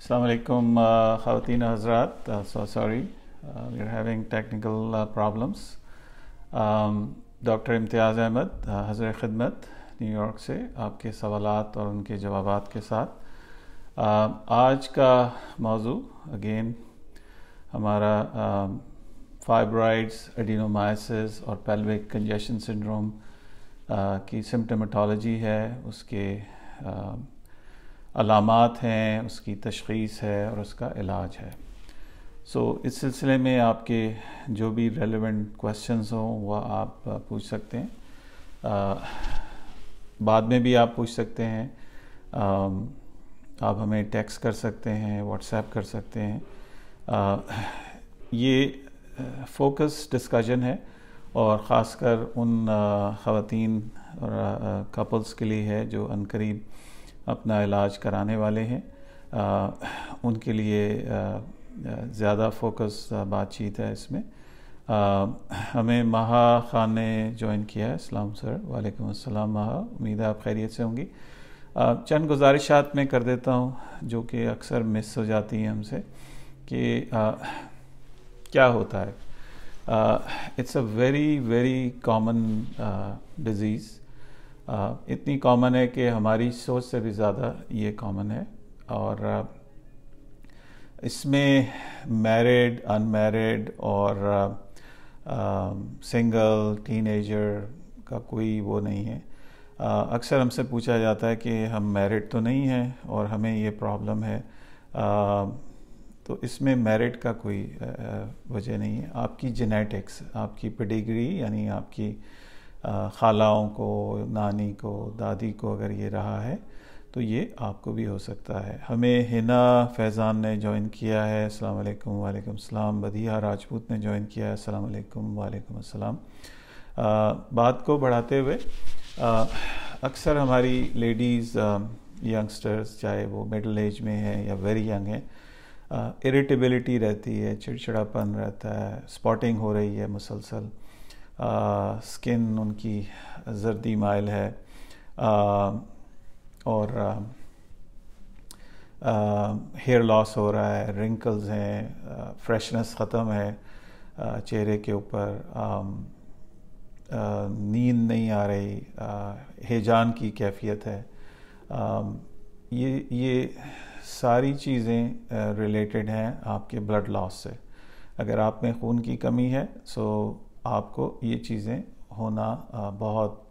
Assalamu alaikum, Khawateen Hazrat. So sorry, we are having technical problems. Doctor Imtiaz Ahmed हज़र ख़िदमत New York से आपके सवालात और उनके जवाबात के साथ आज का मौजू अगेन हमारा फाइब्रॉइड्स, एडिनोमाइसिस और पेल्विक कंजेशन सिंड्रोम की सिम्टोमेटोलॉजी है, उसके अलामात हैं, उसकी तशख़ीस है और उसका इलाज है। इस सिलसिले में आपके जो भी रेलेवेंट क्वेश्चंस हों वह आप पूछ सकते हैं। बाद में भी आप पूछ सकते हैं। आप हमें टेक्स्ट कर सकते हैं, व्हाट्सएप कर सकते हैं। ये फोकस डिस्कशन है और ख़ासकर उन ख़वातीन और कपल्स के लिए है जो अनकरीब अपना इलाज कराने वाले हैं। उनके लिए ज़्यादा फोकस बातचीत है इसमें। हमें महा खान ने ज्वाइन किया है। अस्सलाम सर। वालेकुम अस्सलाम महा, उम्मीद है आप खैरियत से होंगी। चंद गुजारिशात मैं कर देता हूँ जो कि अक्सर मिस हो जाती हैं हमसे कि क्या होता है। It's a very very common disease. इतनी कॉमन है कि हमारी सोच से भी ज़्यादा ये कॉमन है और इसमें मैरिड, अनमैरिड और सिंगल, टीनेजर का कोई वो नहीं है। अक्सर हमसे पूछा जाता है कि हम मैरिड तो नहीं हैं और हमें ये प्रॉब्लम है। तो इसमें मैरिड का कोई वजह नहीं है। आपकी जेनेटिक्स, आपकी पेडिग्री यानी आपकी खालाओं को, नानी को, दादी को अगर ये रहा है तो ये आपको भी हो सकता है। हमें हिना फैज़ान ने ज्वाइन किया है। अस्सलाम वालेकुम। वालेकुम अस्सलाम। बदिया राजपूत ने ज्वाइन किया है। अस्सलाम वालेकुम। वालेकुम अस्सलाम। बात को बढ़ाते हुए अक्सर हमारी लेडीज़ यंगस्टर्स, चाहे वो मिडिल एज में है या वेरी यंग है, इरिटेबिलिटी रहती है, चिड़चिड़ापन रहता है, स्पॉटिंग हो रही है मुसलसल, स्किन उनकी जर्दी माइल है और हेयर लॉस हो रहा है, रिंकल्स हैं, फ्रेशनेस ख़त्म है चेहरे के ऊपर, नींद नहीं आ रही, हेजान की कैफियत है। ये सारी चीज़ें रिलेटेड हैं आपके ब्लड लॉस से। अगर आप में खून की कमी है सो आपको ये चीज़ें होना बहुत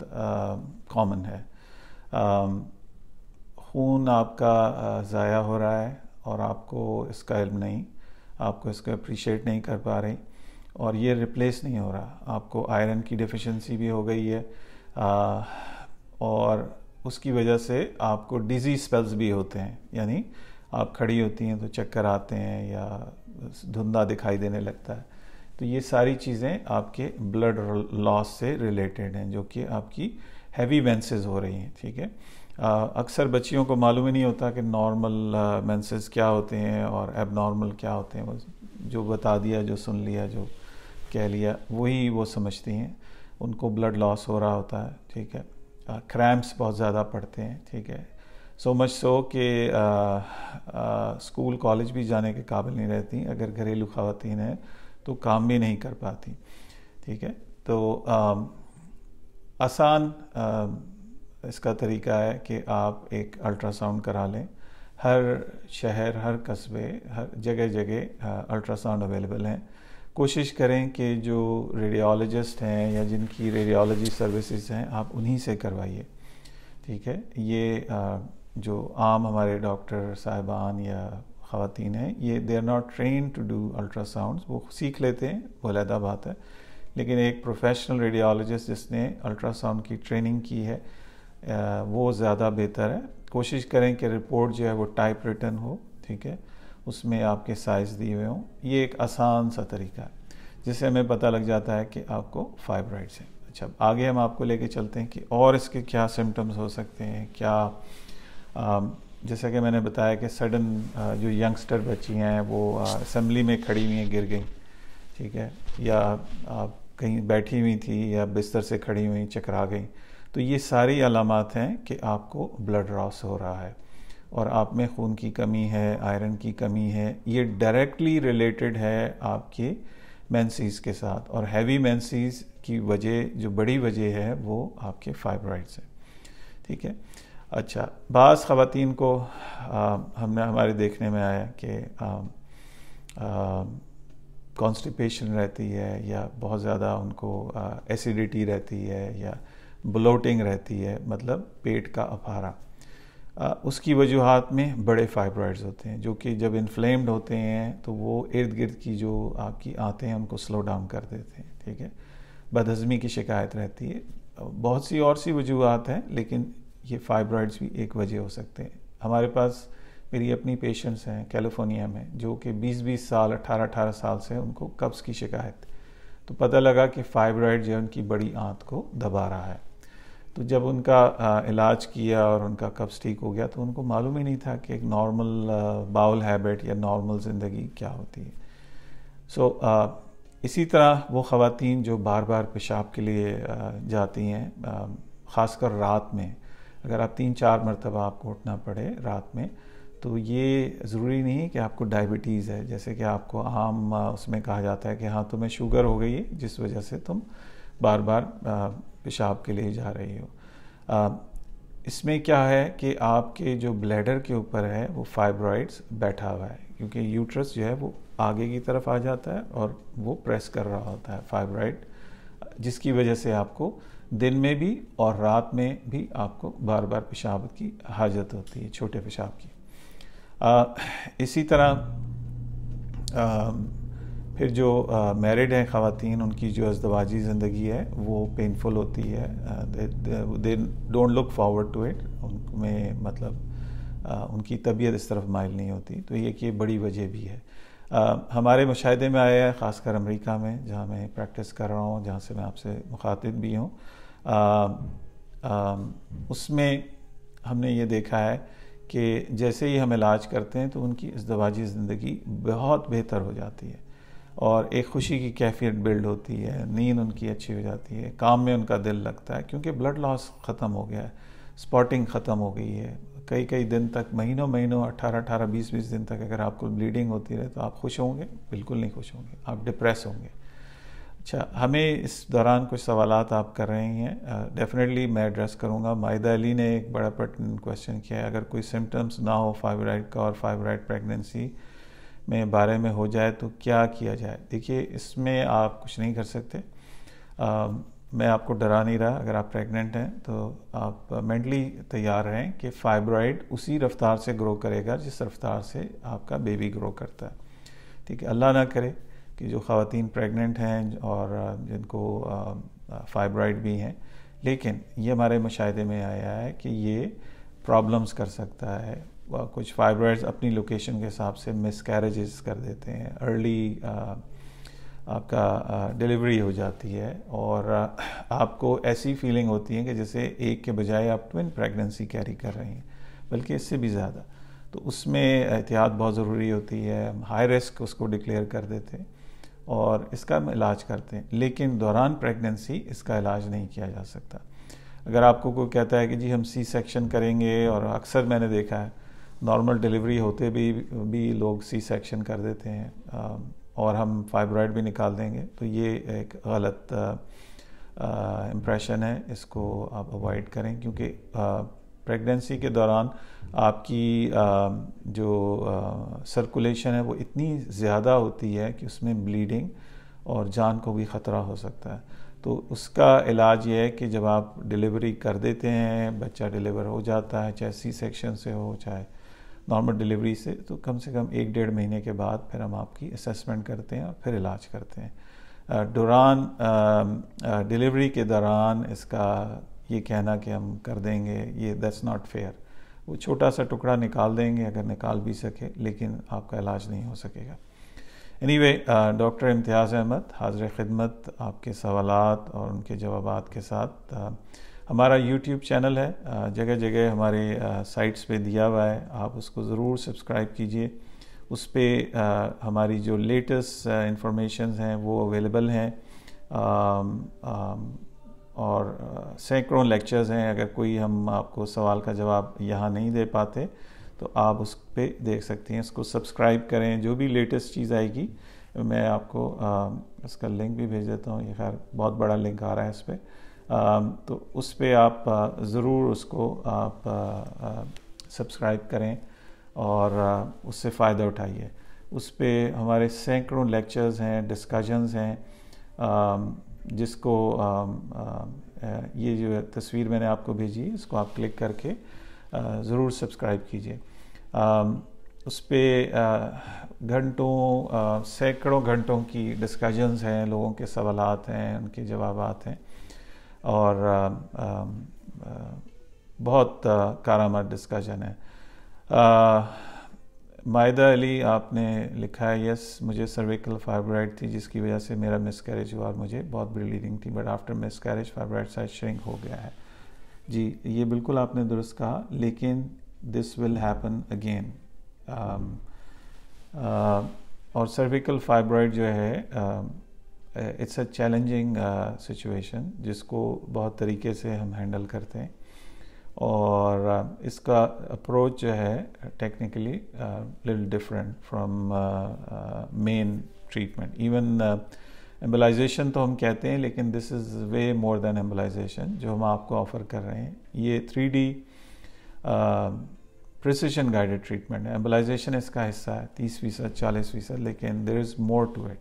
कॉमन है। खून आपका ज़ाया हो रहा है और आपको इसका इल्म नहीं, आपको इसको अप्रिशिएट नहीं कर पा रही और ये रिप्लेस नहीं हो रहा। आपको आयरन की डेफिशिएंसी भी हो गई है और उसकी वजह से आपको डिज़ी स्पेल्स भी होते हैं, यानी आप खड़ी होती हैं तो चक्कर आते हैं या धुंधला दिखाई देने लगता है। तो ये सारी चीज़ें आपके ब्लड लॉस से रिलेटेड हैं जो कि आपकी हैवी मेंसेस हो रही हैं। ठीक है। अक्सर बच्चियों को मालूम ही नहीं होता कि नॉर्मल मेंसेस क्या होते हैं और एबनॉर्मल क्या होते हैं। वो जो बता दिया, जो सुन लिया, जो कह लिया वही वो समझती हैं। उनको ब्लड लॉस हो रहा होता है। ठीक है। क्रैम्प्स बहुत ज़्यादा पड़ते हैं। ठीक है। सो मच सो कि स्कूल कॉलेज भी जाने के काबिल नहीं रहती। अगर घरेलू ख़वातीन हैं तो काम भी नहीं कर पाती। ठीक है। तो आसान इसका तरीका है कि आप एक अल्ट्रासाउंड करा लें। हर शहर, हर कस्बे, हर जगह जगह अल्ट्रासाउंड अवेलेबल हैं। कोशिश करें कि जो रेडियोलॉजिस्ट हैं या जिनकी रेडियोलॉजी सर्विसेज हैं आप उन्हीं से करवाइए। ठीक है। ये जो आम हमारे डॉक्टर साहिबान या ख़वातीन हैं, ये they are not train to do ultrasounds. वो सीख लेते हैं, वो अलग बात है, लेकिन एक प्रोफेशनल रेडियोलॉजिस्ट जिसने अल्ट्रासाउंड की ट्रेनिंग की है वो ज़्यादा बेहतर है। कोशिश करें कि रिपोर्ट जो है वो टाइप रिटन हो। ठीक है। उसमें आपके साइज़ दिए हुए हों। ये एक आसान सा तरीका है जिससे हमें पता लग जाता है कि आपको फाइब्रॉइड्स हैं। अच्छा, आगे हम आपको लेके चलते हैं कि और इसके क्या सिम्टम्स हो सकते हैं। क्या जैसा कि मैंने बताया कि सडन जो यंगस्टर बच्ची हैं वो असेंबली में खड़ी हुई हैं, गिर गई। ठीक है। या आप कहीं बैठी हुई थी या बिस्तर से खड़ी हुई चकरा गई। तो ये सारी अलामात हैं कि आपको ब्लड लॉस हो रहा है और आप में खून की कमी है, आयरन की कमी है, ये डायरेक्टली रिलेटेड है आपके मेंसेस के साथ। और हैवी मेंसेस की वजह, जो बड़ी वजह है, वो आपके फाइब्रॉइड्स है। ठीक है। अच्छा, बाज़ ख़वातीन को हमारे देखने में आया कि कॉन्स्टिपेशन रहती है, या बहुत ज़्यादा उनको एसिडिटी रहती है, या ब्लोटिंग रहती है, मतलब पेट का अफारा। उसकी वजूहात में बड़े फाइब्रॉइड्स होते हैं, जो कि जब इन्फ्लेम्ड होते हैं तो वो इर्द गिर्द की जो आपकी आंतें हैं उनको स्लो डाउन कर देते हैं। ठीक है। बदहज़मी की शिकायत रहती है। बहुत सी और सी वजूहात हैं, लेकिन ये फाइब्रॉइड्स भी एक वजह हो सकते हैं। हमारे पास मेरी अपनी पेशेंट्स हैं कैलिफोर्निया में, जो कि 20-20 साल, 18-18 साल से उनको कब्ज़ की शिकायत। तो पता लगा कि फाइब्रॉइड जो है उनकी बड़ी आंत को दबा रहा है। तो जब उनका इलाज किया और उनका कब्ज़ ठीक हो गया, तो उनको मालूम ही नहीं था कि एक नॉर्मल बाउल हैबिट या नॉर्मल ज़िंदगी क्या होती है। इसी तरह वो ख़वातीन जो बार बार पेशाब के लिए जाती हैं, ख़ासकर रात में, अगर आप 3-4 मरतबा आपको उठना पड़े रात में, तो ये ज़रूरी नहीं है कि आपको डायबिटीज़ है। जैसे कि आपको आम उसमें कहा जाता है कि हाँ, तुम्हें शुगर हो गई है, जिस वजह से तुम बार बार पेशाब के लिए जा रही हो। इसमें क्या है कि आपके जो ब्लैडर के ऊपर है वो फाइब्रॉइड्स बैठा हुआ है, क्योंकि यूट्रस जो है वो आगे की तरफ आ जाता है और वो प्रेस कर रहा होता है फाइब्रॉइड, जिसकी वजह से आपको दिन में भी और रात में भी आपको बार बार पेशाब की हाजत होती है, छोटे पेशाब की। इसी तरह फिर जो मैरिड हैं ख़वातीन, उनकी जो अज़दवाजी ज़िंदगी है वो पेनफुल होती है। They don't look forward to it. उनमें मतलब उनकी तबीयत इस तरफ माइल नहीं होती। तो ये कि बड़ी वजह भी है। हमारे मुशाहिदे में आया है, ख़ासकर अमेरिका में, जहाँ मैं प्रैक्टिस कर रहा हूँ, जहाँ से मैं आपसे मुखातिब भी हूँ। उसमें हमने ये देखा है कि जैसे ही हम इलाज करते हैं तो उनकी अज़दवाजी ज़िंदगी बहुत बेहतर हो जाती है, और एक खुशी की कैफियत बिल्ड होती है, नींद उनकी अच्छी हो जाती है, काम में उनका दिल लगता है, क्योंकि ब्लड लॉस ख़त्म हो गया है, स्पॉटिंग ख़त्म हो गई है। कई कई दिन तक, महीनों 18-18, 20-20 दिन तक अगर आपको ब्लीडिंग होती रहे तो आप खुश होंगे? बिल्कुल नहीं खुश होंगे, आप डिप्रेस होंगे। अच्छा, हमें इस दौरान कुछ सवालात आप कर रहे हैं, डेफिनेटली मैं एड्रेस करूँगा। माहिदा अली ने एक बड़ा पर्टिनेंट क्वेश्चन किया है, अगर कोई सिम्टम्स ना हो फाइब्रॉइड का और फाइब्रॉइड प्रेगनेंसी में बारे में हो जाए तो क्या किया जाए? देखिए, इसमें आप कुछ नहीं कर सकते। मैं आपको डरा नहीं रहा। अगर आप प्रेग्नेंट हैं तो आप मेंटली तैयार रहें कि फाइब्रॉइड उसी रफ्तार से ग्रो करेगा जिस रफ्तार से आपका बेबी ग्रो करता है। ठीक है। अल्लाह ना करे कि जो ख़वातीन प्रेग्नेंट हैं और जिनको फाइब्रॉइड भी हैं, लेकिन ये हमारे मुशाहिदे में आया है कि ये प्रॉब्लम्स कर सकता है। कुछ फाइब्रॉइड्स अपनी लोकेशन के हिसाब से मिसकैरेजेस कर देते हैं, अर्ली आपका डिलीवरी हो जाती है, और आपको ऐसी फीलिंग होती है कि जैसे एक के बजाय आप ट्विन प्रेगनेंसी कैरी कर रही हैं, बल्कि इससे भी ज़्यादा। तो उसमें एहतियात बहुत ज़रूरी होती है। हम हाई रिस्क उसको डिक्लेयर कर देते हैं और इसका हम इलाज करते हैं, लेकिन दौरान प्रेगनेंसी इसका इलाज नहीं किया जा सकता। अगर आपको कोई कहता है कि जी हम सी सेक्शन करेंगे, और अक्सर मैंने देखा है नॉर्मल डिलीवरी होते भी लोग सी सेक्शन कर देते हैं और हम फाइब्रॉइड भी निकाल देंगे, तो ये एक गलत इम्प्रेशन है। इसको आप अवॉइड करें, क्योंकि प्रेगनेंसी के दौरान आपकी जो सर्कुलेशन है वो इतनी ज़्यादा होती है कि उसमें ब्लीडिंग और जान को भी ख़तरा हो सकता है। तो उसका इलाज ये है कि जब आप डिलीवरी कर देते हैं, बच्चा डिलीवर हो जाता है, चाहे सी सेक्शन से हो चाहे नॉर्मल डिलीवरी से, तो कम से कम 1-1.5 महीने के बाद फिर हम आपकी असेसमेंट करते हैं और फिर इलाज करते हैं। दौरान डिलीवरी के दौरान इसका ये कहना कि हम कर देंगे, ये दैट्स नॉट फेयर। वो छोटा सा टुकड़ा निकाल देंगे अगर निकाल भी सके, लेकिन आपका इलाज नहीं हो सकेगा। एनीवे, डॉक्टर इम्तियाज़ अहमद हाज़िर खिदमत आपके सवालात और उनके जवाबात के साथ। हमारा यूट्यूब चैनल है, जगह जगह हमारे साइट्स पे दिया हुआ है, आप उसको ज़रूर सब्सक्राइब कीजिए। उस पर हमारी जो लेटेस्ट इंफॉर्मेशन हैं वो अवेलेबल हैं, और सैकड़ों लेक्चर्स हैं। अगर कोई हम आपको सवाल का जवाब यहाँ नहीं दे पाते तो आप उस पर देख सकती हैं। इसको सब्सक्राइब करें, जो भी लेटेस्ट चीज़ आएगी मैं आपको इसका लिंक भी भेज देता हूँ। ये खैर बहुत बड़ा लिंक आ रहा है इस पर, तो उस पर आप ज़रूर उसको आप सब्सक्राइब करें और उससे फ़ायदा उठाइए। उस पर हमारे सैकड़ों लेक्चर्स हैं, डिस्कशंस हैं, जिसको ये जो तस्वीर मैंने आपको भेजी है इसको आप क्लिक करके ज़रूर सब्सक्राइब कीजिए। उस पर घंटों सैकड़ों घंटों की डिस्कशंस हैं, लोगों के सवालात हैं, उनके जवाबात हैं और बहुत कारामद डिस्कशन है। मायदा अली आपने लिखा है, यस मुझे सर्विकल फाइब्रॉइड थी जिसकी वजह से मेरा मिसकैरेज हुआ और मुझे बहुत ब्लीडिंग थी, but after miscarriage fibroid size shrink हो गया है। जी ये बिल्कुल आपने दुरुस्त कहा, लेकिन दिस विल हैपन अगेन। और सर्विकल फाइब्रॉइड जो है इट्स अ चैलेंजिंग सिचुएशन जिसको बहुत तरीके से हम हैंडल करते हैं और इसका अप्रोच जो है technically little different from main treatment. Even embolization तो हम कहते हैं, लेकिन this is way more than embolization जो हम आपको ऑफ़र कर रहे हैं। ये 3D प्रिसिशन गाइडेड ट्रीटमेंट है। एम्बलाइजेशन इसका हिस्सा है 30%, 40%, लेकिन there is more to it.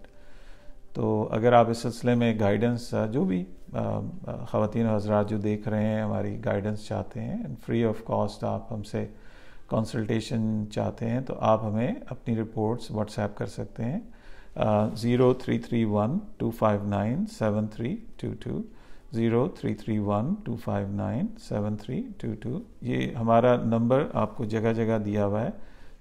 तो अगर आप इस सिलसिले में गाइडेंस, जो भी ख़वातीन और हज़रात जो देख रहे हैं हमारी गाइडेंस चाहते हैं, फ्री ऑफ कॉस्ट आप हमसे कंसल्टेशन चाहते हैं, तो आप हमें अपनी रिपोर्ट्स व्हाट्सएप कर सकते हैं 0331-259-7322, 0331-259-7322। ये हमारा नंबर आपको जगह जगह दिया हुआ है,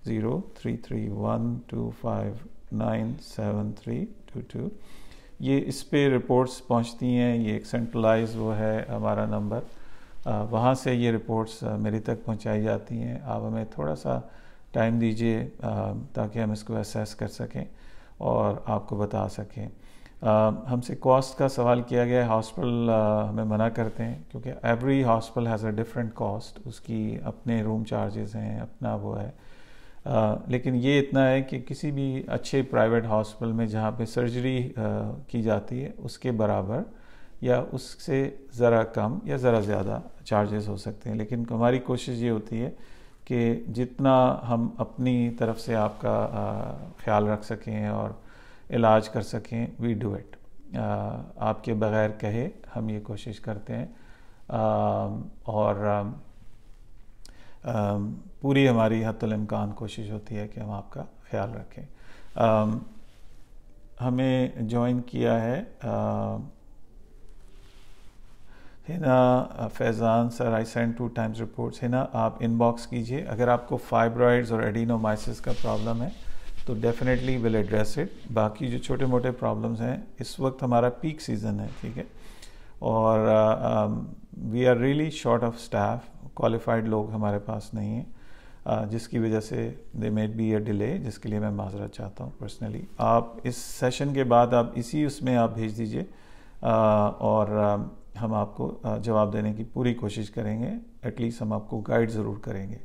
0331-259-7322। ये इस पे रिपोर्ट्स पहुंचती हैं, ये एक सेंट्रलाइज वो है हमारा नंबर, वहाँ से ये रिपोर्ट्स मेरे तक पहुंचाई जाती हैं। आप हमें थोड़ा सा टाइम दीजिए ताकि हम इसको असेस कर सकें और आपको बता सकें। हमसे कॉस्ट का सवाल किया गया है। हॉस्पिटल हमें मना करते हैं क्योंकि every hospital has a different cost, उसकी अपने रूम चार्जेस हैं, अपना वो है। लेकिन ये इतना है कि किसी भी अच्छे प्राइवेट हॉस्पिटल में जहाँ पे सर्जरी की जाती है उसके बराबर या उससे ज़रा कम या ज़रा ज़्यादा चार्जेस हो सकते हैं। लेकिन हमारी कोशिश ये होती है कि जितना हम अपनी तरफ से आपका ख्याल रख सकें और इलाज कर सकें, वी डू इट। आपके बग़ैर कहे हम ये कोशिश करते हैं और पूरी हमारी हद्दुल इम्कान कोशिश होती है कि हम आपका ख्याल रखें। हमें ज्वाइन किया है Hina Faizan, sir I send 2 times reports. Hina आप इनबॉक्स कीजिए, अगर आपको फाइब्रॉइड्स और एडिनोमाइसिस का प्रॉब्लम है तो डेफिनेटली विल एड्रेस इट। बाकी जो छोटे मोटे प्रॉब्लम्स हैं, इस वक्त हमारा पीक सीज़न है, ठीक है, और we are really short of staff, qualified लोग हमारे पास नहीं हैं, जिसकी वजह से they may be a delay, जिसके लिए मैं माजरत चाहता हूँ पर्सनली। आप इस सेशन के बाद आप इसी उसमें आप भेज दीजिए और हम आपको जवाब देने की पूरी कोशिश करेंगे। एटलीस्ट हम आपको गाइड ज़रूर करेंगे।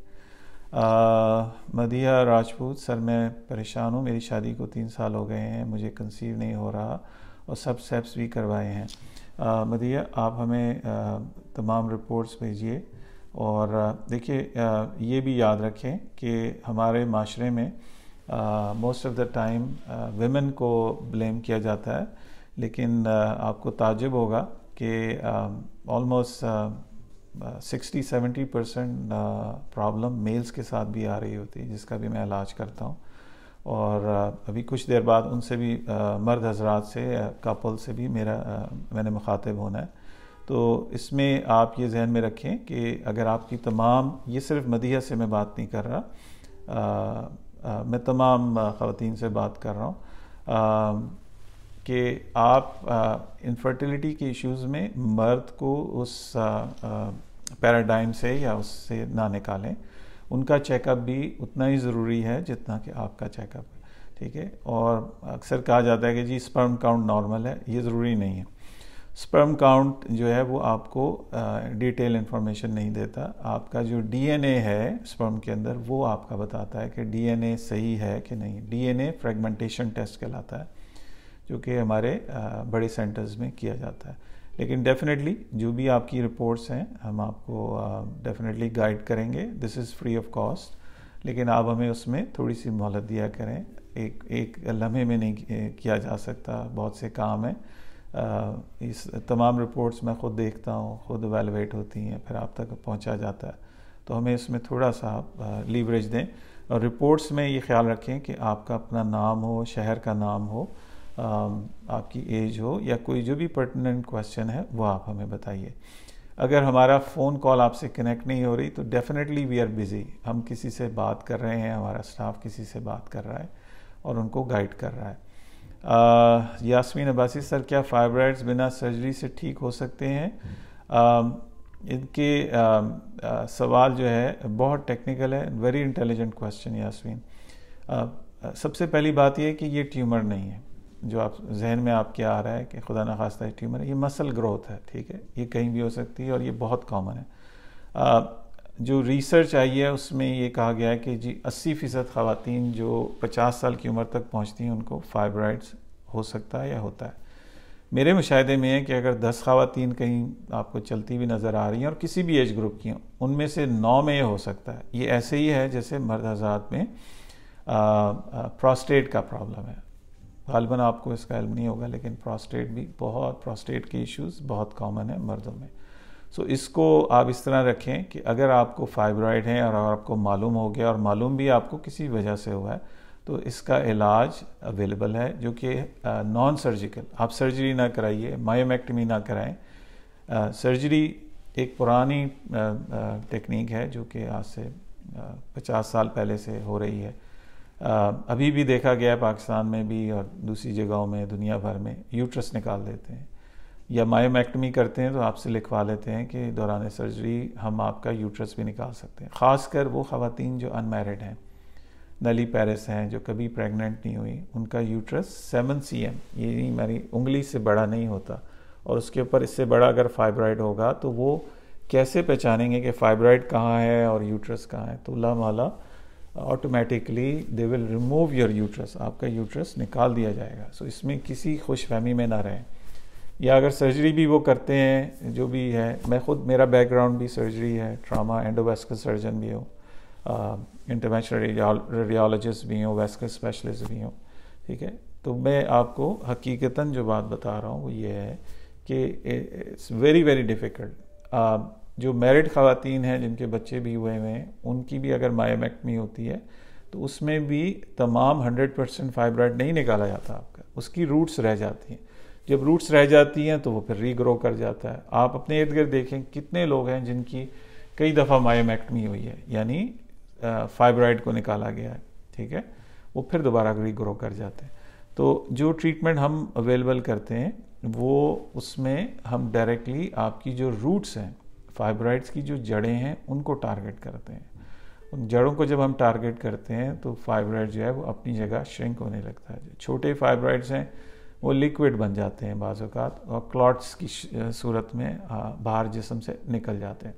मदिया राजपूत, सर मैं परेशान हूँ, मेरी शादी को 3 साल हो गए हैं, मुझे कंसीव नहीं हो रहा और सब स्टेप्स भी करवाए हैं। मदिया आप हमें तमाम रिपोर्ट्स भेजिए और देखिए ये भी याद रखें कि हमारे माशरे में most of the time women को ब्लेम किया जाता है, लेकिन आपको ताज्जुब होगा कि ऑलमोस्ट 60-70% प्रॉब्लम मेल्स के साथ भी आ रही होती है, जिसका भी मैं इलाज करता हूँ। और अभी कुछ देर बाद उनसे भी मर्द हजरात से, कपल से भी मैंने मुखातिब होना है। तो इसमें आप ये जहन में रखें कि अगर आपकी तमाम, ये सिर्फ मदिया से मैं बात नहीं कर रहा, मैं तमाम ख़वातीन से बात कर रहा हूँ कि आप इनफर्टिलिटी के इश्यूज़ में मर्द को उस पैराडाइम से या उससे ना निकालें। उनका चेकअप भी उतना ही ज़रूरी है जितना कि आपका चेकअप है, ठीक है। और अक्सर कहा जाता है कि जी स्पर्म काउंट नॉर्मल है, ये ज़रूरी नहीं है। स्पर्म काउंट जो है वो आपको डिटेल इंफॉर्मेशन नहीं देता। आपका जो डीएनए है स्पर्म के अंदर वो आपका बताता है कि डीएनए सही है कि नहीं। डीएनए फ्रेगमेंटेशन टेस्ट कहलाता है, जो कि हमारे बड़े सेंटर्स में किया जाता है। लेकिन डेफिनेटली जो भी आपकी रिपोर्ट्स हैं हम आपको डेफिनेटली गाइड करेंगे। This is free of cost, लेकिन आप हमें उसमें थोड़ी सी मोहलत दिया करें। एक लम्हे में नहीं किया जा सकता, बहुत से काम हैं। इस तमाम रिपोर्ट्स मैं ख़ुद देखता हूँ, ख़ुद एवेलुएट होती हैं, फिर आप तक पहुँचा जाता है। तो हमें इसमें थोड़ा सा आप लीवरेज दें, और रिपोर्ट्स में ये ख्याल रखें कि आपका अपना नाम हो, शहर का नाम हो, आपकी एज हो, या कोई जो भी पर्टिनेंट क्वेश्चन है वो आप हमें बताइए। अगर हमारा फ़ोन कॉल आपसे कनेक्ट नहीं हो रही तो डेफिनेटली वी आर बिज़ी, हम किसी से बात कर रहे हैं, हमारा स्टाफ किसी से बात कर रहा है और उनको गाइड कर रहा है। यास्मीन अब्बासी सर, क्या फाइब्रॉइड्स बिना सर्जरी से ठीक हो सकते हैं? इनके सवाल जो है बहुत टेक्निकल है, वेरी इंटेलिजेंट क्वेश्चन यास्मीन। सबसे पहली बात यह है कि ये ट्यूमर नहीं है जो आप जहन में आपके आ रहा है कि खुदा न खास्ता ट्यूमर है। ये मसल ग्रोथ है, ठीक है, ये कहीं भी हो सकती है और ये बहुत कॉमन है। जो रिसर्च आई है उसमें ये कहा गया है कि जी 80% ख़वातीन जो 50 साल की उम्र तक पहुंचती हैं उनको फाइब्रॉइड्स हो सकता है या होता है। मेरे मुशाहिदे में है कि अगर 10 ख़वातीन कहीं आपको चलती हुई नज़र आ रही हैं और किसी भी एज ग्रुप की हों, उनमें से 9 में ये हो सकता है। ये ऐसे ही है जैसे मर्द हज़रात में प्रोस्टेट का प्रॉब्लम है। गालिबन आपको इसका इल्म नहीं होगा, लेकिन प्रोस्टेट के इश्यूज़ बहुत कॉमन है मर्दों में। सो इसको आप इस तरह रखें कि अगर आपको फाइब्रॉइड है और आपको मालूम हो गया और मालूम भी आपको किसी वजह से हुआ है तो इसका इलाज अवेलेबल है, जो कि नॉन सर्जिकल। आप सर्जरी ना कराइए, मायोमेक्टमी ना कराएं। सर्जरी एक पुरानी टेक्निक है जो कि आज से 50 साल पहले से हो रही है। अभी भी देखा गया है पाकिस्तान में भी और दूसरी जगहों में, दुनिया भर में यूट्रस निकाल देते हैं या मायोमेक्टमी करते हैं तो आपसे लिखवा लेते हैं कि दौरान सर्जरी हम आपका यूट्रस भी निकाल सकते हैं। ख़ासकर वो ख़वातीन जो अनमैरिड हैं, नली पैरिस हैं, जो कभी प्रेग्नेंट नहीं हुई, उनका यूट्रस 7 cm, ये मेरी उंगली से बड़ा नहीं होता, और उसके ऊपर इससे बड़ा अगर फाइब्रॉइड होगा तो वो कैसे पहचानेंगे कि फाइब्रॉइड कहाँ है और यूट्रस कहाँ है? तो अल्लाह माला automatically they will remove your uterus, आपका यूट्रस निकाल दिया जाएगा। सो इसमें किसी खुशफहमी में ना रहें। या अगर सर्जरी भी वो करते हैं, जो भी है, मैं खुद, मेरा बैकग्राउंड भी सर्जरी है, ट्रामा एंडोवेस्कुलर सर्जन भी हूँ, इंटरवेंशनल रेडियोलॉजिस्ट भी हूँ, वेस्कुलर स्पेशलिस्ट भी हूँ, ठीक है। तो मैं आपको हकीकतन जो बात बता रहा हूँ वो ये है कि इट्स वेरी वेरी डिफ़िकल्ट। जो मैरिड ख़वातीन हैं जिनके बच्चे भी हुए हैं, उनकी भी अगर मायोमेक्टमी होती है तो उसमें भी तमाम 100% फाइब्रॉइड नहीं निकाला जाता आपका, उसकी रूट्स रह जाती हैं। जब रूट्स रह जाती हैं तो वो फिर रीग्रो कर जाता है। आप अपने इर्द गिर्द देखें कितने लोग हैं जिनकी कई दफ़ा मायोमेक्टमी हुई है, यानी फाइब्रॉइड को निकाला गया है, ठीक है, वो फिर दोबारा रीग्रो कर जाते हैं। तो जो ट्रीटमेंट हम अवेलेबल करते हैं वो, उसमें हम डायरेक्टली आपकी जो रूट्स हैं, फाइब्रॉइड्स की जो जड़ें हैं, उनको टारगेट करते हैं। उन जड़ों को जब हम टारगेट करते हैं तो फाइब्रॉइड जो है वो अपनी जगह श्रिंक होने लगता है। जो छोटे फाइब्रॉइड्स हैं वो लिक्विड बन जाते हैं बाज़ औक़ात, और क्लॉट्स की सूरत में बाहर जिस्म से निकल जाते हैं।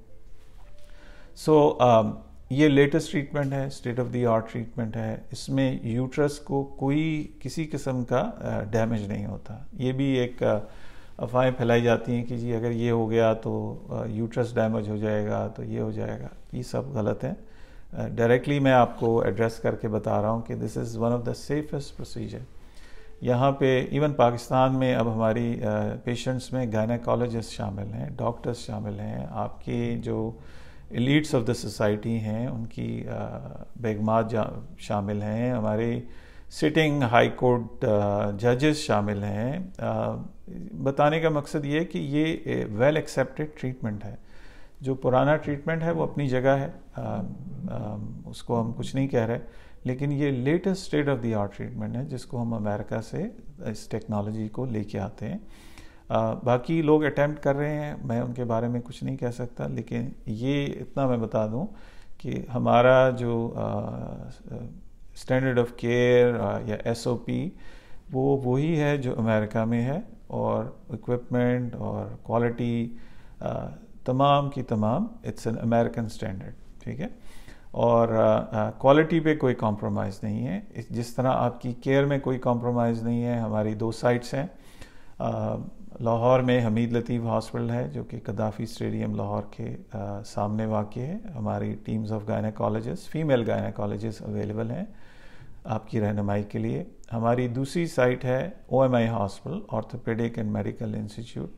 सो ये लेटेस्ट ट्रीटमेंट है, state of the art treatment है। इसमें यूट्रस को कोई किसी किस्म का डैमेज नहीं होता। ये भी एक अफवाहें फैलाई जाती हैं कि जी अगर ये हो गया तो यूट्रस डैमेज हो जाएगा, तो ये हो जाएगा, ये सब गलत है। डायरेक्टली मैं आपको एड्रेस करके बता रहा हूँ कि this is one of the safest procedure. यहाँ पे इवन पाकिस्तान में अब हमारी पेशेंट्स में गायनेकोलॉजिस्ट शामिल हैं, डॉक्टर्स शामिल हैं, आपके जो एलीट्स ऑफ द सोसाइटी हैं उनकी बेगमात शामिल हैं, हमारे सिटिंग हाई कोर्ट जजेस शामिल हैं। बताने का मकसद ये है कि ये वेल एक्सेप्टेड ट्रीटमेंट है। जो पुराना ट्रीटमेंट है वो अपनी जगह है, उसको हम कुछ नहीं कह रहे, लेकिन ये latest state of the art treatment है जिसको हम अमेरिका से इस टेक्नोलॉजी को लेके आते हैं। बाकी लोग अटेम्प्ट कर रहे हैं, मैं उनके बारे में कुछ नहीं कह सकता, लेकिन ये इतना मैं बता दूं कि हमारा जो स्टैंडर्ड ऑफ केयर या SOP वो वही है जो अमेरिका में है, और इक्विपमेंट और क्वालिटी तमाम की तमाम इट्स एन अमेरिकन स्टैंडर्ड, ठीक है। और क्वालिटी पे कोई कॉम्प्रोमाइज़ नहीं है, जिस तरह आपकी केयर में कोई कॉम्प्रोमाइज़ नहीं है। हमारी 2 साइट्स हैं, लाहौर में हमीद लतीफ़ हॉस्पिटल है जो कि कदाफ़ी स्टेडियम लाहौर के सामने वाक़ है। हमारी teams of gynaecologist, female gynaecologist available हैं आपकी रहनुमाई के लिए। हमारी दूसरी साइट है OMI hospital, orthopaedic and medical institute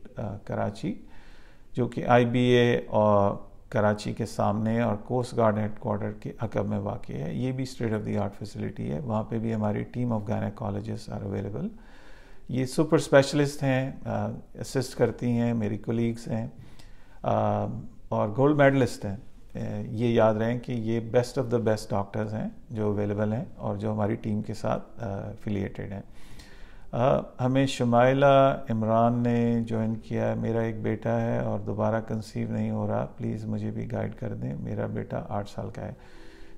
Karachi, जो कि IBA और कराची के सामने और कोस्ट गार्ड हेडक्वार्टर के अकब में वाक़ है। ये भी state of the art facility है। वहाँ पे भी हमारी team of gynaecologist are available. ये सुपर स्पेशलिस्ट हैं, असिस्ट करती हैं, मेरी कोलीग्स हैं और गोल्ड मेडलिस्ट हैं। ये याद रहें कि ये best of the best doctors हैं जो अवेलेबल हैं और जो हमारी टीम के साथ एफिलिएटेड हैं। हमें शुमाइला इमरान ने ज्वाइन किया है। मेरा एक बेटा है और दोबारा कंसीव नहीं हो रहा, प्लीज़ मुझे भी गाइड कर दें, मेरा बेटा 8 साल का है।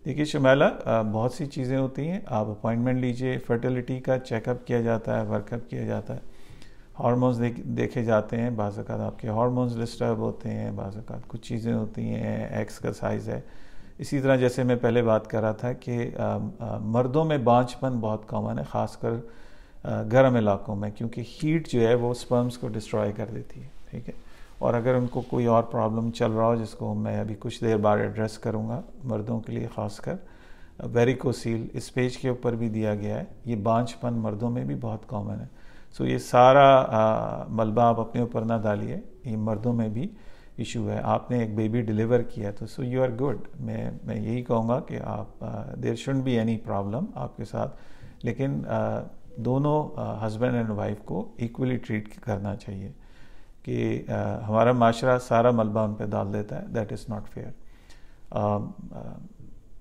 देखिए शुमाइला, बहुत सी चीज़ें होती हैं, आप अपॉइंटमेंट लीजिए, फर्टिलिटी का चेकअप किया जाता है, वर्कअप किया जाता है, हार्मोन्स देखे जाते हैं, बाज़ औक़ात आपके हार्मोन्स डिस्टर्ब होते हैं, बाज़ औक़ात कुछ चीज़ें होती हैं, एक्स का साइज़ है। इसी तरह जैसे मैं पहले बात कर रहा था कि मर्दों में बांझपन बहुत कॉमन है, ख़ासकर गर्म इलाकों में, क्योंकि हीट जो है वो स्पर्म्स को डिस्ट्रॉय कर देती है, ठीक है। और अगर उनको कोई और प्रॉब्लम चल रहा हो, जिसको मैं अभी कुछ देर बाद एड्रेस करूँगा, मर्दों के लिए ख़ासकर वेरिकोसील इस पेज के ऊपर भी दिया गया है। ये बांझपन मर्दों में भी बहुत कॉमन है। सो ये सारा मलबा आप अपने ऊपर ना डालिए, ये मर्दों में भी इशू है। आपने एक बेबी डिलीवर किया तो सो यू आर गुड। मैं यही कहूँगा कि आप there shouldn't be any problem आपके साथ, लेकिन दोनों हस्बैंड एंड वाइफ को इक्वली ट्रीट करना चाहिए कि हमारा माशरा सारा मलबा उन पर डाल देता है, दैट इज़ नॉट फेयर।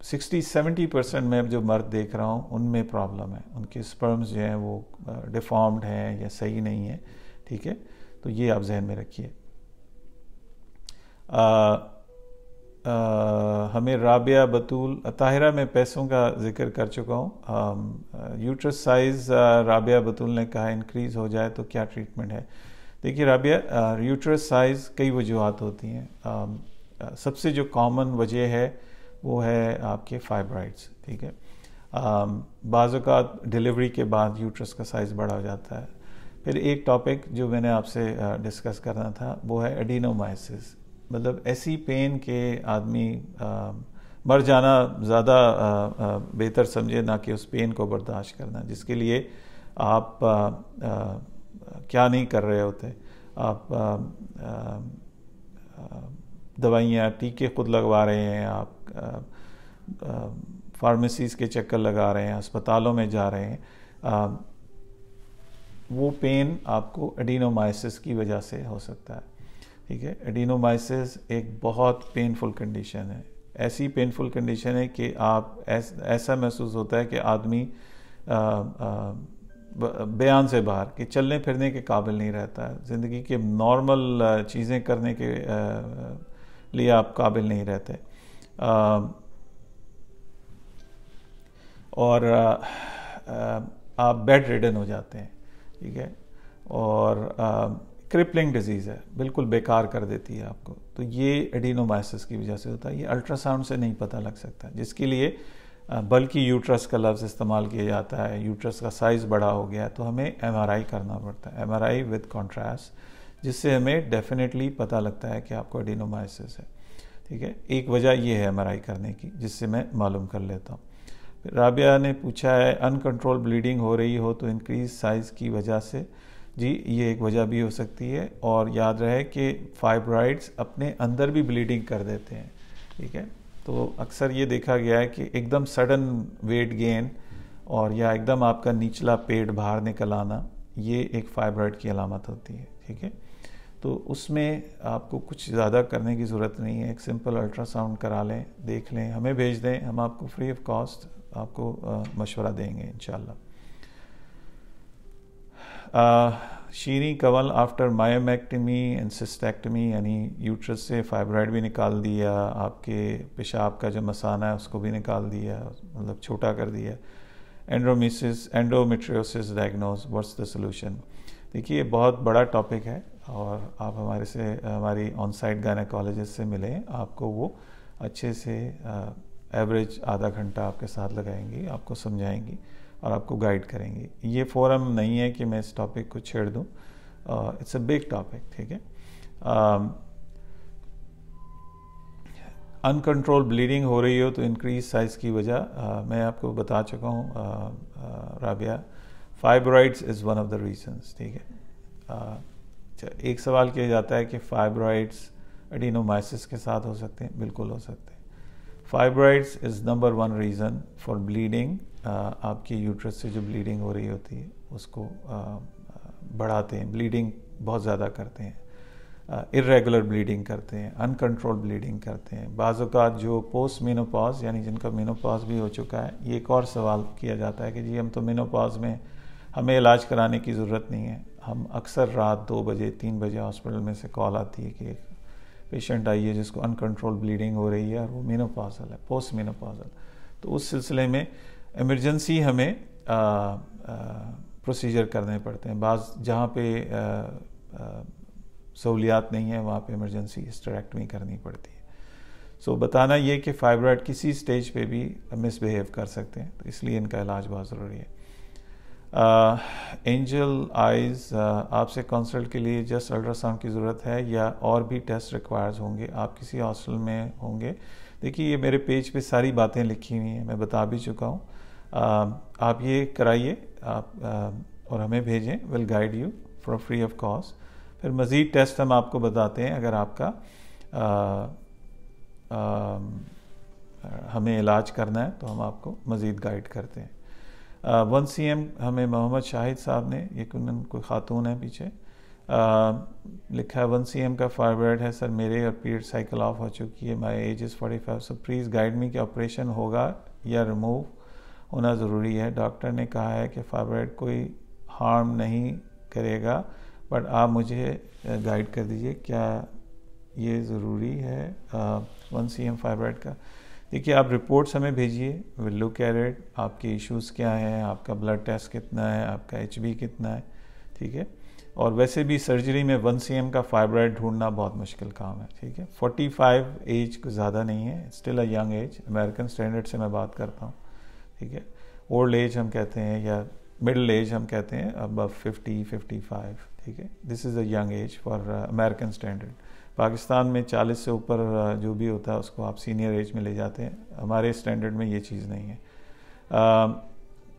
60-70% में जो मर्द देख रहा हूँ उनमें प्रॉब्लम है, उनके स्पर्म्स जो हैं वो डिफॉर्म्ड हैं या सही नहीं है, ठीक है। तो ये आप जहन में रखिए। हमें राबिया बतूल ताहिरा में पैसों का जिक्र कर चुका हूँ। यूट्रस साइज़ राबिया बतूल ने कहा इंक्रीज़ हो जाए तो क्या ट्रीटमेंट है। देखिए राबिया, यूट्रस साइज़ कई वजूहत होती हैं। सबसे जो कॉमन वजह है वो है आपके फाइब्राइड्स, ठीक है। बाज़ औक़ात डिलीवरी के बाद यूट्रस का साइज़ बड़ा हो जाता है। फिर एक टॉपिक जो मैंने आपसे डिस्कस करना था वो है एडिनोमाइसिस, मतलब ऐसी पेन के आदमी मर जाना ज़्यादा बेहतर समझे, ना कि उस पेन को बर्दाश्त करना, जिसके लिए आप क्या नहीं कर रहे होते। आप दवाइयाँ टीके खुद लगवा रहे हैं, आप फार्मेसीज़ के चक्कर लगा रहे हैं, अस्पतालों में जा रहे हैं। वो पेन आपको एडिनोमाइसिस की वजह से हो सकता है, ठीक है। एडिनोमाइसिस एक बहुत पेनफुल कंडीशन है, ऐसी पेनफुल कंडीशन है कि आप ऐसा महसूस होता है कि आदमी बयान से बाहर कि चलने फिरने के काबिल नहीं रहता है, ज़िंदगी के नॉर्मल चीज़ें करने के लिए आप काबिल नहीं रहते। और आप बेड रिडन हो जाते हैं, ठीक है। और क्रिपलिंग डिजीज़ है, बिल्कुल बेकार कर देती है आपको। तो ये एडिनोमाइसिस की वजह से होता है। ये अल्ट्रासाउंड से नहीं पता लग सकता, जिसके लिए बल्कि यूट्रस का लफ्ज़ इस्तेमाल किया जाता है। यूट्रस का साइज़ बड़ा हो गया तो हमें MRI करना पड़ता है, MRI विद कॉन्ट्रास्ट, जिससे हमें डेफिनेटली पता लगता है कि आपको एडिनोमाइसिस है, ठीक है। एक वजह ये है MRI करने की, जिससे मैं मालूम कर लेता हूँ। राबिया ने पूछा है अनकंट्रोल ब्लीडिंग हो रही हो तो इंक्रीज साइज़ की वजह से। जी, ये एक वजह भी हो सकती है। और याद रहे कि फाइब्राइड्स अपने अंदर भी ब्लीडिंग कर देते हैं, ठीक है। तो अक्सर ये देखा गया है कि एकदम सडन वेट गेन और या एकदम आपका निचला पेट बाहर निकल आना, ये एक फाइब्राइड की अलामत होती है, ठीक है। तो उसमें आपको कुछ ज़्यादा करने की ज़रूरत नहीं है, एक सिंपल अल्ट्रासाउंड करा लें, देख लें, हमें भेज दें, हम आपको फ्री ऑफ कॉस्ट आपको मशवरा देंगे इंशाल्लाह। शीरी कंवल आफ्टर मायोमेक्टमी एंड सिस्टेक्टमी, यानी यूट्रस से फाइब्राइड भी निकाल दिया, आपके पेशाब का जो मसाना है उसको भी निकाल दिया, मतलब छोटा कर दिया। Endometriosis diagnose, what's the solution. देखिए बहुत बड़ा टॉपिक है और आप हमारी ऑन साइट गायनेकोलॉजिस्ट से मिलें, आपको वो अच्छे से एवरेज आधा घंटा आपके साथ लगाएंगी, आपको समझाएंगी और आपको गाइड करेंगी। ये फोरम नहीं है कि मैं इस टॉपिक को छेड़ दूँ, इट्स अ बिग टॉपिक, ठीक है। अनकंट्रोल ब्लीडिंग हो रही हो तो इंक्रीज साइज की वजह मैं आपको बता चुका हूँ Rabia, fibroids is one of the reasons, ठीक है। एक सवाल किया जाता है कि फाइब्रॉइड्स एडिनोमाइसिस के साथ हो सकते हैं, बिल्कुल हो सकते हैं। Fibroids is number one reason for bleeding. आपकी यूट्रस से जो ब्लीडिंग हो रही होती है उसको बढ़ाते हैं, ब्लीडिंग बहुत ज़्यादा करते हैं, इर्रेगुलर ब्लीडिंग करते हैं, अनकंट्रोल ब्लीडिंग करते हैं। बाज़ औक़ात जो पोस्ट मेनोपॉज यानी जिनका मेनोपॉज भी हो चुका है, ये एक और सवाल किया जाता है कि जी हम तो मेनोपॉज में, हमें इलाज कराने की ज़रूरत नहीं है। हम अक्सर रात 2 बजे 3 बजे हॉस्पिटल में से कॉल आती है कि एक पेशेंट आई है जिसको अनकंट्रोल ब्लीडिंग हो रही है और वो मेनोपॉजल है, पोस्ट मेनोपॉजल। तो उस सिलसिले में इमरजेंसी हमें प्रोसीजर करने पड़ते हैं। जहाँ पे सहूलियात नहीं है वहाँ पे इमरजेंसी हिस्टेरेक्टमी करनी पड़ती है। सो बताना ये कि फाइब्रॉइड किसी स्टेज पे भी मिसबिहेव कर सकते हैं, तो इसलिए इनका इलाज बहुत ज़रूरी है। एंजल आइज़, आपसे कंसल्ट के लिए जस्ट अल्ट्रासाउंड की ज़रूरत है या और भी टेस्ट रिक्वायर्स होंगे? आप किसी हॉस्पिटल में होंगे? देखिए ये मेरे पेज पे सारी बातें लिखी हुई हैं, मैं बता भी चुका हूँ। आप ये कराइए आप और हमें भेजें, will guide you for free of cost. फिर मज़ीद टेस्ट हम आपको बताते हैं, अगर आपका हमें इलाज करना है तो हम आपको मज़ीद गाइड करते हैं। 1 cm हमें मोहम्मद शाहिद साहब ने, ये कोई खातून है पीछे, लिखा है 1 cm का फाइब्रॉइड है सर मेरे और पीरियड साइकिल ऑफ हो चुकी है, my age is 45, so please guide me कि ऑपरेशन होगा या रिमूव होना ज़रूरी है। डॉक्टर ने कहा है कि फाइब्रॉइड कोई हार्म नहीं करेगा, बट आप मुझे गाइड कर दीजिए क्या ये ज़रूरी है 1 cm फाइब्रॉइड का। देखिए आप रिपोर्ट्स हमें भेजिए, विल लुक एट इट, आपके इश्यूज़ क्या हैं, आपका ब्लड टेस्ट कितना है, आपका HB कितना है, ठीक है। और वैसे भी सर्जरी में 1 cm का फाइब्रॉइड ढूंढना बहुत मुश्किल काम है, ठीक है। 45 एज को ज़्यादा नहीं है, still a young age, American standard से मैं बात करता हूँ, ठीक है। ओल्ड एज हम कहते हैं या मिडिल एज हम कहते हैं अब 50-55, ठीक है। This is a young age for American standard. Pakistan में 40 से ऊपर जो भी होता है उसको आप सीनियर एज में ले जाते हैं, हमारे स्टैंडर्ड में ये चीज़ नहीं है।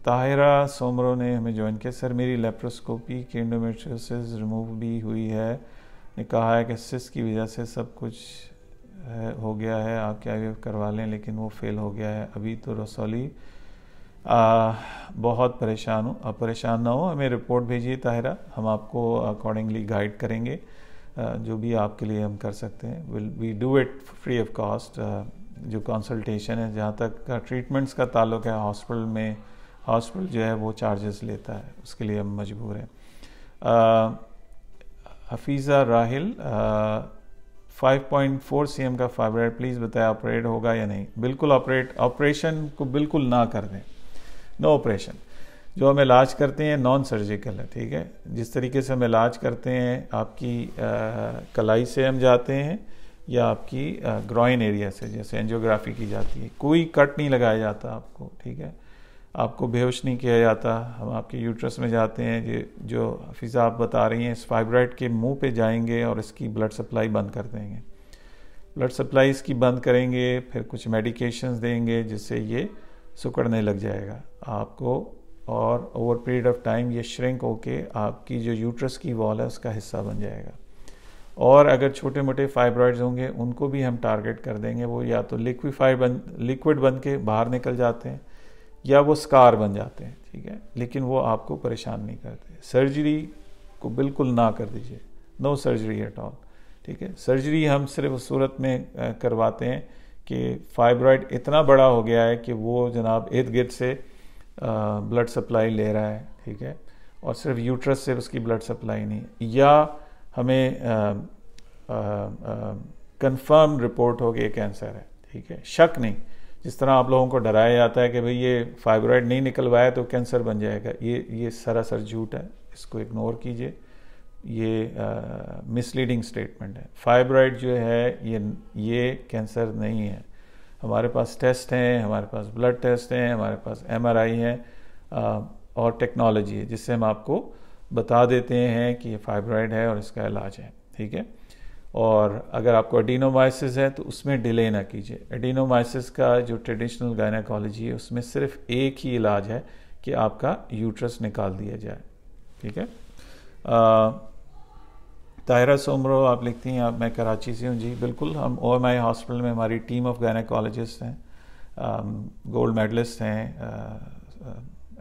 ताहिरा सोमरो ने हमें ज्वाइन किया, सर मेरी लेप्रोस्कोपी की एंडोमेट्रियोसिस रिमूव भी हुई है, ने कहा है कि सिस्ट की वजह से सब कुछ हो गया है, आप क्या करवा लें, लेकिन वो फेल हो गया है अभी तो रसौली। बहुत परेशान हूँ। आप परेशान ना हो, हमें रिपोर्ट भेजिए ताहिरा, हम आपको अकॉर्डिंगली गाइड करेंगे, जो भी आपके लिए हम कर सकते हैं। Will we do it free of cost. जो कंसल्टेशन है, जहाँ तक ट्रीटमेंट्स का ताल्लुक है हॉस्पिटल में, हॉस्पिटल जो है वो चार्जेस लेता है, उसके लिए हम मजबूर हैं। हफीज़ा राहिल, 5.4 cm का फाइब्रॉइड प्लीज़ बताया ऑपरेट होगा या नहीं? बिल्कुल ऑपरेशन को बिल्कुल ना कर दें, नो ऑपरेशन। जो हम इलाज करते हैं नॉन सर्जिकल है, ठीक है। जिस तरीके से हम इलाज करते हैं, आपकी कलाई से हम जाते हैं या आपकी ग्रॉइन एरिया से, जैसे एंजियोग्राफी की जाती है, कोई कट नहीं लगाया जाता आपको, ठीक है। आपको बेहोश नहीं किया जाता, हम आपके यूट्रस में जाते हैं, जो हफीज़ा आप बता रही हैं, इस फाइब्रॉइड के मुंह पे जाएंगे और इसकी ब्लड सप्लाई बंद कर देंगे, ब्लड सप्लाई इसकी बंद करेंगे, फिर कुछ मेडिकेशंस देंगे जिससे ये सिकुड़ने लग जाएगा आपको, और ओवर पीरियड ऑफ टाइम ये श्रिंक होके आपकी जो यूट्रस की वॉल है उसका हिस्सा बन जाएगा। और अगर छोटे मोटे फाइब्रॉइड्स होंगे उनको भी हम टारगेट कर देंगे, वो या तो लिक्विड बन के बाहर निकल जाते हैं या वो स्कार बन जाते हैं, ठीक है, लेकिन वो आपको परेशान नहीं करते। सर्जरी को बिल्कुल ना कर दीजिए, नो सर्जरी एट ऑल, ठीक है। सर्जरी हम सिर्फ उस सूरत में करवाते हैं कि फाइब्रॉइड इतना बड़ा हो गया है कि वो जनाब इर्द गिर्द से ब्लड सप्लाई ले रहा है, ठीक है, और सिर्फ यूट्रस से उसकी ब्लड सप्लाई नहीं, या हमें कंफर्म रिपोर्ट हो गया कैंसर है, ठीक है, शक नहीं। जिस तरह आप लोगों को डराया जाता है कि भाई ये फाइब्रॉइड नहीं निकलवाया तो कैंसर बन जाएगा, ये सरासर झूठ है, इसको इग्नोर कीजिए। ये मिसलीडिंग स्टेटमेंट है। फाइब्रॉइड जो है ये कैंसर नहीं है। हमारे पास टेस्ट हैं, हमारे पास ब्लड टेस्ट हैं, हमारे पास MRI है और टेक्नोलॉजी है जिससे हम आपको बता देते हैं कि ये फाइब्रॉइड है और इसका इलाज है, ठीक है। और अगर आपको एडिनोमाइसिस है तो उसमें डिले ना कीजिए। एडिनोमाइसिस का जो ट्रेडिशनल गायनेकोलॉजी है उसमें सिर्फ एक ही इलाज है कि आपका यूट्रस निकाल दिया जाए, ठीक है। ताहिरा सोमरो आप लिखती हैं, मैं कराची से हूँ। जी बिल्कुल, हम OMI हॉस्पिटल में हमारी टीम ऑफ गायनेकोलॉजिस्ट हैं, गोल्ड मेडलिस्ट हैं,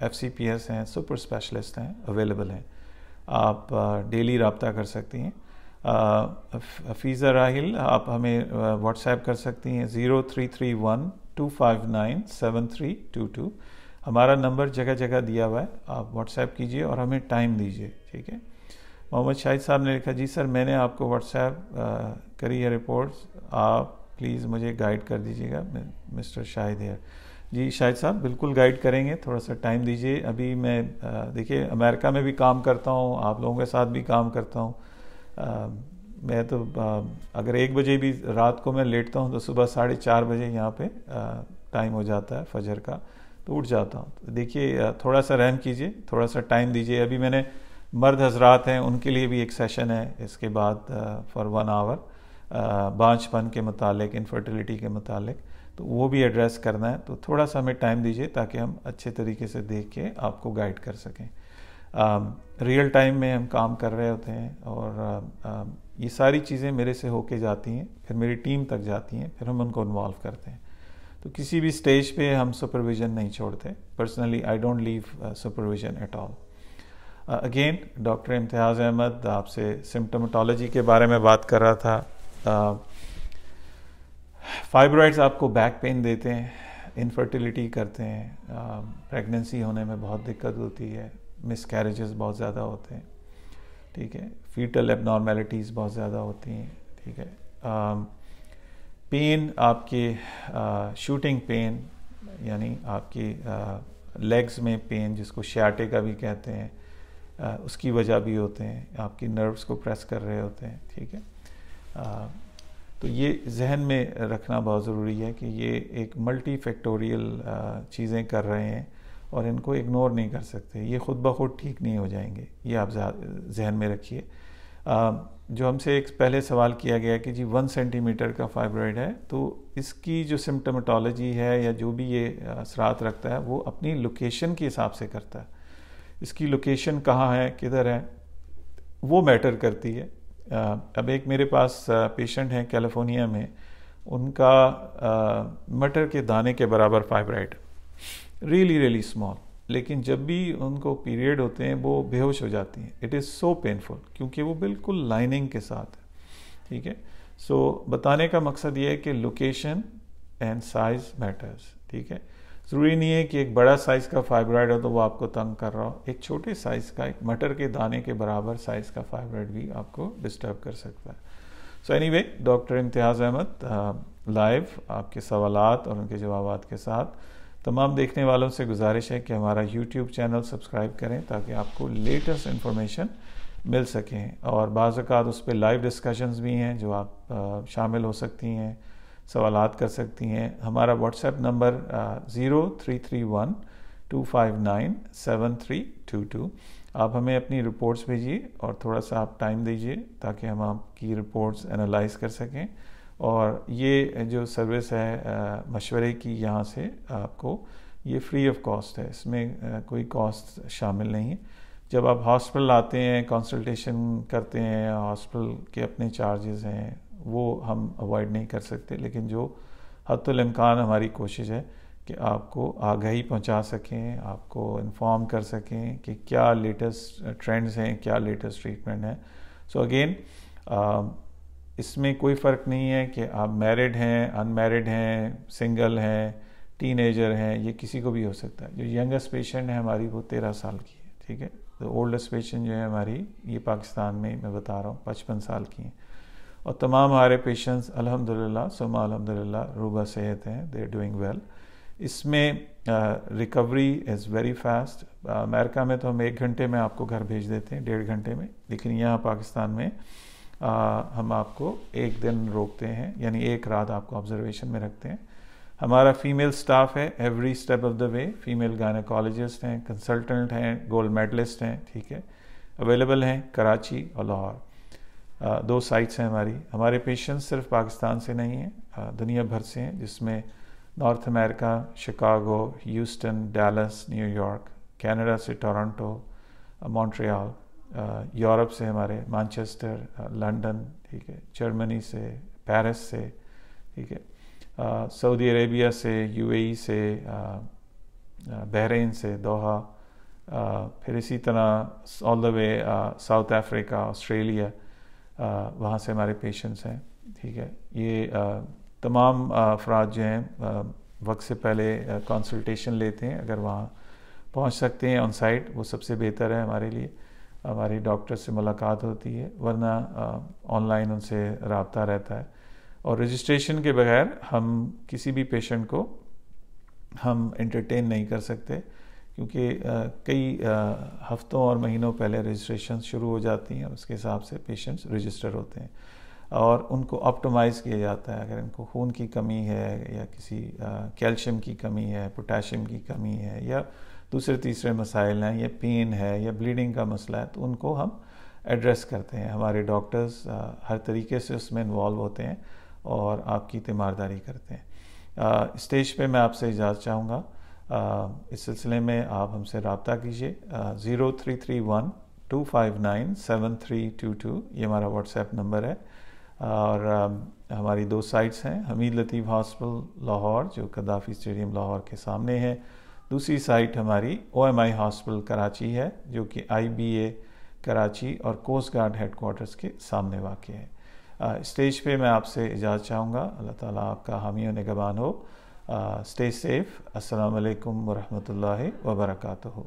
FCPS हैं, सुपर स्पेशलिस्ट हैं, अवेलेबल हैं। आप डेली रब्ता कर सकती हैं। हफीज़ा राहिल आप हमें व्हाट्सएप कर सकती हैं 0331-259-7322। हमारा नंबर जगह जगह दिया हुआ है, आप व्हाट्सएप कीजिए और हमें टाइम दीजिए, ठीक है। मोहम्मद शाहिद साहब ने लिखा, जी सर मैंने आपको व्हाट्सएप करी है रिपोर्ट्स, आप प्लीज़ मुझे गाइड कर दीजिएगा। मिस्टर शाहिद है। जी शाहिद साहब बिल्कुल गाइड करेंगे, थोड़ा सा टाइम दीजिए। अभी मैं देखिए अमेरिका में भी काम करता हूँ, आप लोगों के साथ भी काम करता हूँ। मैं तो अगर 1 बजे भी रात को मैं लेटता हूँ तो सुबह 4:30 बजे यहाँ पे टाइम हो जाता है फजर का, तो उठ जाता हूँ। तो देखिए थोड़ा सा रहम कीजिए, थोड़ा सा टाइम दीजिए। अभी मैंने मर्द हजरात हैं उनके लिए भी एक सेशन है इसके बाद फॉर 1 आवर बांझपन के मुतालिक, इनफर्टिलिटी के मुतालिक, तो वो भी एड्रेस करना है। तो थोड़ा सा हमें टाइम दीजिए ताकि हम अच्छे तरीके से देख के आपको गाइड कर सकें। रियल टाइम में हम काम कर रहे होते हैं और ये सारी चीज़ें मेरे से होके जाती हैं, फिर मेरी टीम तक जाती हैं, फिर हम उनको इन्वॉल्व करते हैं। तो किसी भी स्टेज पे हम सुपरविज़न नहीं छोड़ते। Personally I don't leave supervision at all. Again doctor Imtiaz Ahmed आपसे सिम्टोमेटोलॉजी के बारे में बात कर रहा था। फाइब्रॉइड्स आपको बैक पेन देते हैं, इनफर्टिलिटी करते हैं, प्रेगनेंसी होने में बहुत दिक्कत होती है, मिसकैरेजेस बहुत ज़्यादा होते हैं, ठीक है, फीटल एबनॉर्मेलिटीज़ बहुत ज़्यादा होती हैं, ठीक है। पेन आपके शूटिंग पेन यानी आपकी लेग्स में पेन जिसको शियाटिका भी कहते हैं, उसकी वजह भी होते हैं, आपकी नर्व्स को प्रेस कर रहे होते हैं, ठीक है। तो ये जहन में रखना बहुत ज़रूरी है कि ये एक मल्टी फैक्टोरियल चीज़ें कर रहे हैं और इनको इग्नोर नहीं कर सकते। ये ख़ुद ब खुद ठीक नहीं हो जाएंगे, ये आप जहन में रखिए। जो हमसे एक पहले सवाल किया गया कि जी 1 सेंटीमीटर का फाइब्रॉइड है, तो इसकी जो सिम्टोमेटोलॉजी है या जो भी ये असरात रखता है वो अपनी लोकेशन के हिसाब से करता है। इसकी लोकेशन कहाँ है, किधर है, वो मैटर करती है। अब एक मेरे पास पेशेंट हैं कैलिफोर्निया में, उनका मटर के दाने के बराबर फाइब्रॉइड, रियली स्मॉल, लेकिन जब भी उनको पीरियड होते हैं वो बेहोश हो जाती हैं। इट इज़ सो पेनफुल क्योंकि वो बिल्कुल लाइनिंग के साथ है, ठीक है। सो बताने का मकसद ये है कि लोकेशन एंड साइज मैटर्स, ठीक है। ज़रूरी नहीं है कि एक बड़ा साइज़ का फाइब्रॉइड हो तो वो आपको तंग कर रहा हो। एक छोटे साइज़ का, एक मटर के दाने के बराबर साइज़ का फाइब्रॉइड भी आपको डिस्टर्ब कर सकता है। So anyway, doctor Imtiaz Ahmad live आपके सवालात और उनके जवाबात के साथ तमाम देखने वालों से गुजारिश है कि हमारा YouTube चैनल सब्सक्राइब करें ताकि आपको लेटेस्ट इन्फॉर्मेशन मिल सकें। और बाज़ औक़ात उस पर लाइव डिस्कशंस भी हैं जो आप शामिल हो सकती हैं, सवालात कर सकती हैं। हमारा व्हाट्सएप नंबर 0331-259-7322। आप हमें अपनी रिपोर्ट्स भेजिए और थोड़ा सा आप टाइम दीजिए ताकि हम आपकी रिपोर्ट्स एनालाइज कर सकें। और ये जो सर्विस है मशवरे की, यहाँ से आपको ये फ्री ऑफ कॉस्ट है, इसमें कोई कॉस्ट शामिल नहीं है। जब आप हॉस्पिटल आते हैं, कंसल्टेशन करते हैं, हॉस्पिटल के अपने चार्जेस हैं, वो हम अवॉइड नहीं कर सकते, लेकिन जो हद्दुल इम्कान हमारी कोशिश है कि आपको आगाही पहुंचा सकें, आपको इन्फॉर्म कर सकें कि क्या लेटेस्ट ट्रेंड्स हैं, क्या लेटेस्ट ट्रीटमेंट है। सो अगेन इसमें कोई फ़र्क नहीं है कि आप मैरिड हैं, अनमैरिड हैं, सिंगल हैं, टीनेजर हैं, ये किसी को भी हो सकता है। जो यंगेस्ट पेशेंट है हमारी वो 13 साल की है, ठीक है। तो ओल्डेस्ट पेशेंट जो है हमारी, ये पाकिस्तान में मैं बता रहा हूँ, 55 साल की हैं। और तमाम हमारे पेशेंट्स अल्हम्दुलिल्लाह सुम्मा अल्हम्दुलिल्लाह रूबा सेहत हैं, दे आर डूइंग वेल। इसमें recovery is very fast. America में तो हम 1 घंटे में आपको घर भेज देते हैं, 1.5 घंटे में, लेकिन यहाँ पाकिस्तान में हम आपको 1 दिन रोकते हैं, यानी 1 रात आपको ऑब्जर्वेशन में रखते हैं। हमारा फीमेल स्टाफ है every step of the way, female gynaecologist हैं, कंसल्टेंट हैं, गोल्ड मेडलिस्ट हैं, ठीक है, अवेलेबल हैं कराची और लाहौर। 2 साइट्स हैं हमारी। हमारे पेशेंट्स सिर्फ पाकिस्तान से नहीं हैं, दुनिया भर से हैं, जिसमें north America, Chicago, Houston, Dallas, New York, Canada से टोरंटो, मॉन्ट्रियल, यूरोप से हमारे मैनचेस्टर, लंदन, ठीक है, जर्मनी से, पेरिस से, ठीक है, सऊदी अरेबिया से, यूएई से, बहरीन से, दोहा, फिर इसी तरह all the way south Africa, Australia, वहाँ से हमारे पेशेंट्स हैं, ठीक है। ये तमाम अफराद जो हैं वक्त से पहले कंसल्टेशन लेते हैं, अगर वहाँ पहुँच सकते हैं ऑन साइट, वो सबसे बेहतर है हमारे लिए, हमारी डॉक्टर से मुलाकात होती है, वरना ऑनलाइन उनसे रब्ता रहता है। और रजिस्ट्रेशन के बगैर हम किसी भी पेशेंट को हम एंटरटेन नहीं कर सकते, क्योंकि कई हफ्तों और महीनों पहले रजिस्ट्रेशन शुरू हो जाती हैं और उसके हिसाब से पेशेंट्स रजिस्टर होते हैं और उनको ऑप्टिमाइज़ किया जाता है। अगर इनको खून की कमी है या किसी कैल्शियम की कमी है, पोटेशियम की कमी है, या दूसरे तीसरे मसाइल हैं, या पेन है या ब्लीडिंग का मसला है, तो उनको हम एड्रेस करते हैं। हमारे डॉक्टर्स हर तरीके से उसमें इन्वॉल्व होते हैं और आपकी तीमारदारी करते हैं। स्टेज पे मैं आपसे इजाज़त चाहूँगा। इस सिलसिले में आप हमसे रब्ता कीजिए 0331 259 7322, ये हमारा व्हाट्सएप नंबर है। और हमारी 2 साइट्स हैं, हमीद लतीफ़ हॉस्पिटल लाहौर जो कद्दाफ़ी स्टेडियम लाहौर के सामने है, दूसरी साइट हमारी OMI हॉस्पिटल कराची है जो कि IBA कराची और कोस्ट गार्ड हेडक्वार्टर्स के सामने वाक़ है। स्टेज पे मैं आपसे इजाज़त चाहूँगा। अल्लाह ताला आपका हामी और निगहबान हो। Stay safe. अस्सलामु अलैकुम व रहमतुल्लाहि व बरकातुहू।